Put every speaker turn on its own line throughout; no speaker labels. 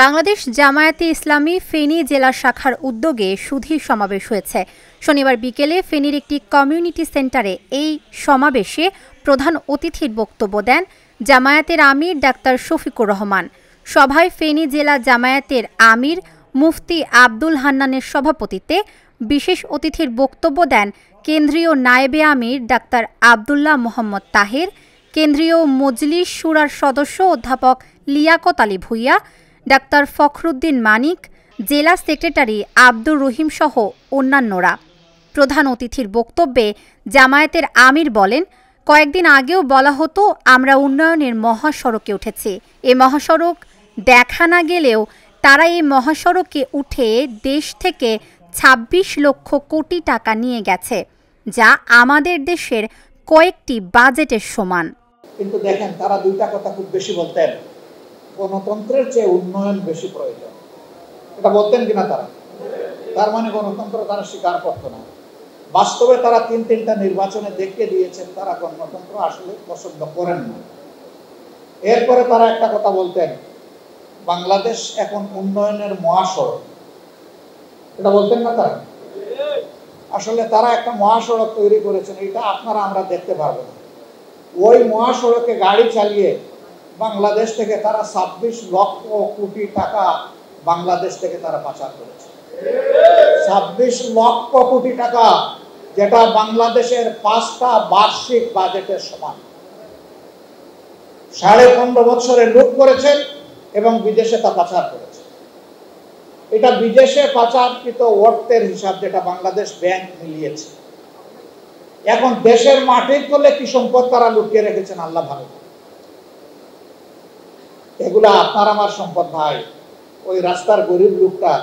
বাংলাদেশ জামায়াতে ইসলামী ফেনী জেলা শাখার উদ্যোগে সুধী সমাবেশ হয়েছে। শনিবার বিকেলে ফেনীর একটি কমিউনিটি সেন্টারে এই সমাবেশে প্রধান অতিথির বক্তব্য দেন জামায়াতের আমির ডাক্তার শফিকুর রহমান। সভায় ফেনী জেলা জামায়াতের আমির মুফতি আব্দুল হান্নানের সভাপতিত্বে বিশেষ অতিথির বক্তব্য দেন কেন্দ্রীয় নায়েবে আমির ডাক্তার আবদুল্লাহ মোহাম্মদ তাহের, কেন্দ্রীয় মজলিস শুরার সদস্য অধ্যাপক লিয়াকত আলী ভূঁইয়া, ডাক্তার ফখরুদ্দিন মানিক, জেলা সেক্রেটারি আব্দুর রহিম সহ অন্যান্যরা। প্রধান অতিথির বক্তব্যে জামায়াতের আমির বলেন, কয়েকদিন আগেও বলা হতো আমরা উন্নয়নের মহাসড়কে উঠেছি। এ মহাসড়ক দেখা না গেলেও তারা এই মহাসড়কে উঠে দেশ থেকে ২৬ লক্ষ কোটি টাকা নিয়ে গেছে, যা আমাদের দেশের কয়েকটি বাজেটের সমান।
কিন্তু দেখেন, তারা দুইটা কথা খুব বেশি বলতেন, গণতন্ত্রের চেয়ে উন্নয়ন বেশি প্রয়োজন। এটা বলতেন কিনা তারা? তার মানে গণতন্ত্র তারা স্বীকার করত না। বাস্তবে তারা তিনটা নির্বাচনে দেখিয়ে দিয়েছেন তারা গণতন্ত্র আসলে পছন্দ করেন না। এরপরে তারা একটা কথা বলতেন, বাংলাদেশ এখন উন্নয়নের মহাসড়ক। এটা বলতেন না তারা? আসলে তারা একটা মহাসড়ক তৈরি করেছেন, এটা আপনারা আমরা দেখতে পারবো না। ওই মহাসড়কে গাড়ি চালিয়ে বাংলাদেশ থেকে তারা ২৬ লক্ষ কোটি টাকা বাংলাদেশ থেকে তারা পাচার করেছে। ২৬ লক্ষ কোটি টাকা, যেটা বাংলাদেশের ৫টা বার্ষিক বাজেটের সমান। ১৫.৫ বছরে লুট করেছেন এবং বিদেশে তা পাচার করেছে। এটা বিদেশে পাচারকৃত অর্থের হিসাব, যেটা বাংলাদেশ ব্যাংক মিলিয়েছে। এখন দেশের মাটির তলে কি সম্পদ তারা লুকিয়ে রেখেছেন আল্লাহ ভালো। এগুলা আপনার আমার সম্পদ ভাই। ওই রাস্তার গরিব লোকটা,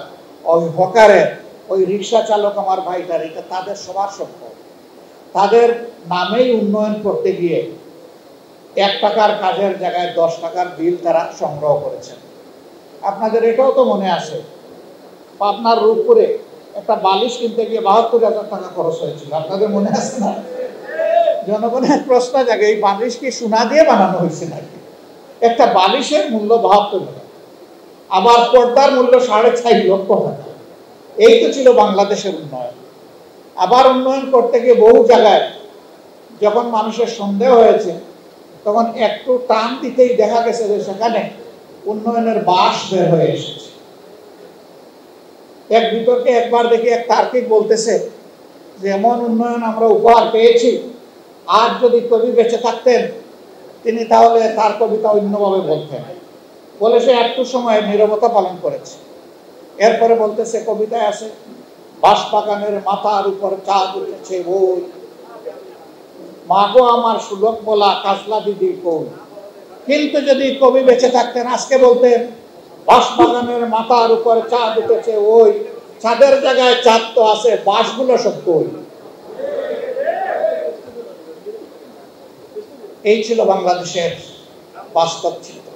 ওই হকারের, ওই রিক্সা চালক আমার ভাইটার, এটা তাদের সবার সম্পদ। তাদের নামেই উন্নয়ন করতে গিয়ে ১ টাকার কাজের জায়গায় ১০ টাকার বিল তারা সংগ্রহ করেছেন। আপনাদের এটাও তো মনে আছে, পাবনার রূপপুরে একটা বালিশ কিনতে গিয়ে ৭২,০০০ টাকা খরচ হয়েছিল। আপনাদের মনে আছে না? জনগণের প্রশ্ন জাগে, এই বালিশ কি সোনা দিয়ে বানানো হয়েছে নাকি? একটা বালিশের মূল্য ৭২,০০০। আবার পর্দার মূল্য ৪.৫ লক্ষ টাকা। এই তো ছিল বাংলাদেশের উন্নয়ন। আবার উন্নয়ন করতে গিয়ে বহু জায়গায় যখন মানুষের সন্দেহ হয়েছে, তখন একটু টান দিতেই দেখা গেছে যে সেখানে উন্নয়নের বাস বের হয়ে এসেছে। এক বিতর্কে একবার দেখি এক তার্কিক বলতেছে যে এমন উন্নয়ন আমরা উপহার পেয়েছি, আর যদি কবি বেঁচে থাকতেন তিনি তাহলে তার কবিতা অন্যভাবে বলতেন। বলে সে একটু সময় নীরবতা পালন করেছে। এরপরে বলতেছে, কবিতায় আছে, বাঁশবাগানের মাথার উপর চাঁদ উঠেছে ওই, মাগো আমার সুলভ বলা কাজলা দিদি কই। কিন্তু যদি কবি বেঁচে থাকতেন আজকে বলতেন, বাঁশবাগানের মাথার উপর চাঁদ উঠেছে ওই, চাঁদের জায়গায় চাঁদ তো আছে, বাঁশগুলো সব কই। এই ছিল বাংলাদেশের বাস্তব চিত্র।